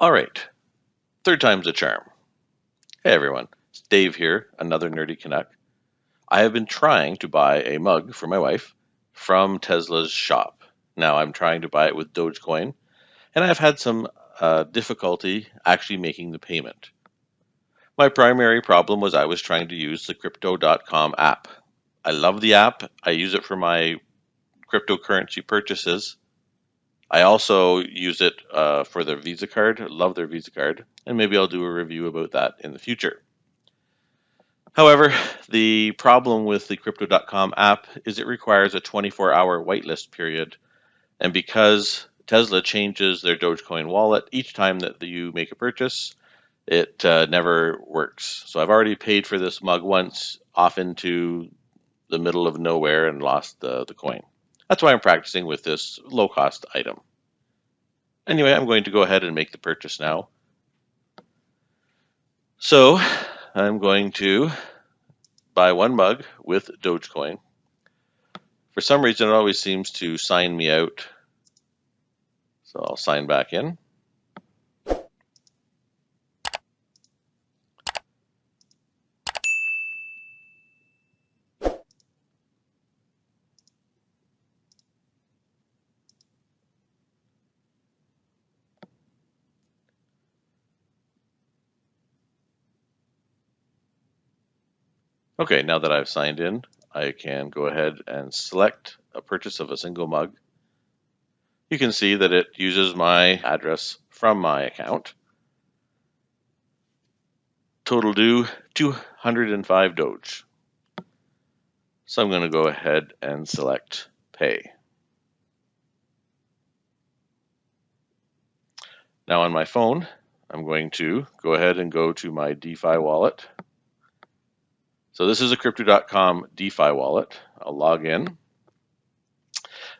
All right, third time's a charm. Hey everyone, it's Dave here, another Nerdy Canuck. I have been trying to buy a mug for my wife from Tesla's shop. Now I'm trying to buy it with Dogecoin, and I've had some difficulty actually making the payment. My primary problem was I was trying to use the crypto.com app. I love the app. I use it for my cryptocurrency purchases. I also use it for their Visa card. Love their Visa card, and maybe I'll do a review about that in the future. However, the problem with the Crypto.com app is it requires a 24-hour whitelist period, and because Tesla changes their Dogecoin wallet each time that you make a purchase, it never works. So I've already paid for this mug once, off into the middle of nowhere, and lost the coin. That's why I'm practicing with this low-cost item. Anyway, I'm going to go ahead and make the purchase now. So I'm going to buy one mug with Dogecoin. For some reason, it always seems to sign me out. So I'll sign back in. Okay, now that I've signed in, I can go ahead and select a purchase of a single mug. You can see that it uses my address from my account. Total due 205 Doge. So I'm going to go ahead and select pay. Now on my phone, I'm going to go ahead and go to my DeFi wallet. So this is a crypto.com DeFi wallet. I'll log in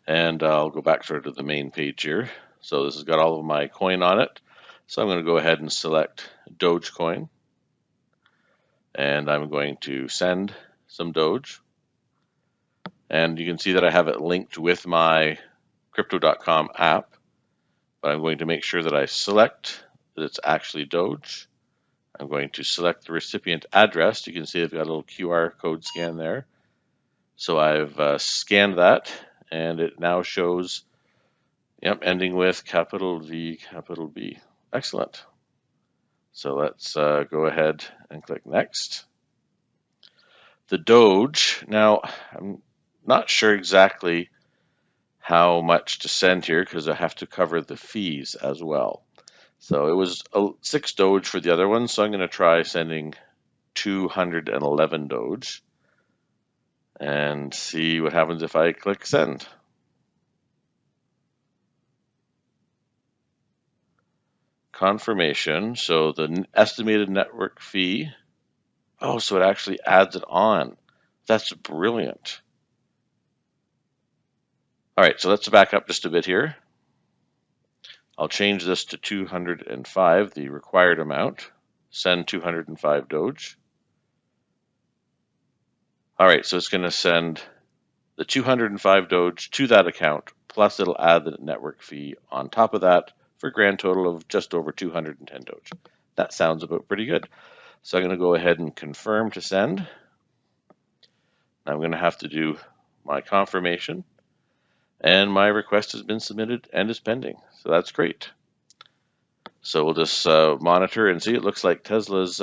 and I'll go back sort of to the main page here. So this has got all of my coin on it. So I'm going to go ahead and select Dogecoin, and I'm going to send some Doge. And you can see that I have it linked with my crypto.com app, but I'm going to make sure that I select that it's actually Doge. I'm going to select the recipient address. You can see I've got a little QR code scan there. So I've scanned that, and it now shows, yep, ending with capital V, capital B. Excellent. So let's go ahead and click next. The Doge, now I'm not sure exactly how much to send here because I have to cover the fees as well. So it was 6 Doge for the other one, so I'm going to try sending 211 Doge and see what happens if I click send. Confirmation, so the estimated network fee, oh, so it actually adds it on. That's brilliant. All right, so let's back up just a bit here. I'll change this to 205, the required amount. Send 205 Doge. All right, so it's going to send the 205 Doge to that account, plus it'll add the network fee on top of that for a grand total of just over 210 Doge. That sounds about pretty good. So I'm going to go ahead and confirm to send. I'm going to have to do my confirmation, and my request has been submitted and is pending. So that's great. So we'll just monitor and see. It looks like Tesla's,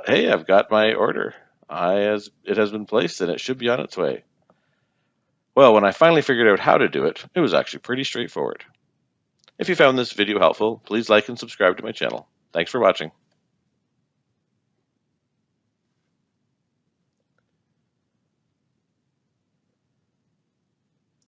hey, I've got my order. It has been placed and it should be on its way. Well, when I finally figured out how to do it, it was actually pretty straightforward. If you found this video helpful, please like and subscribe to my channel. Thanks for watching.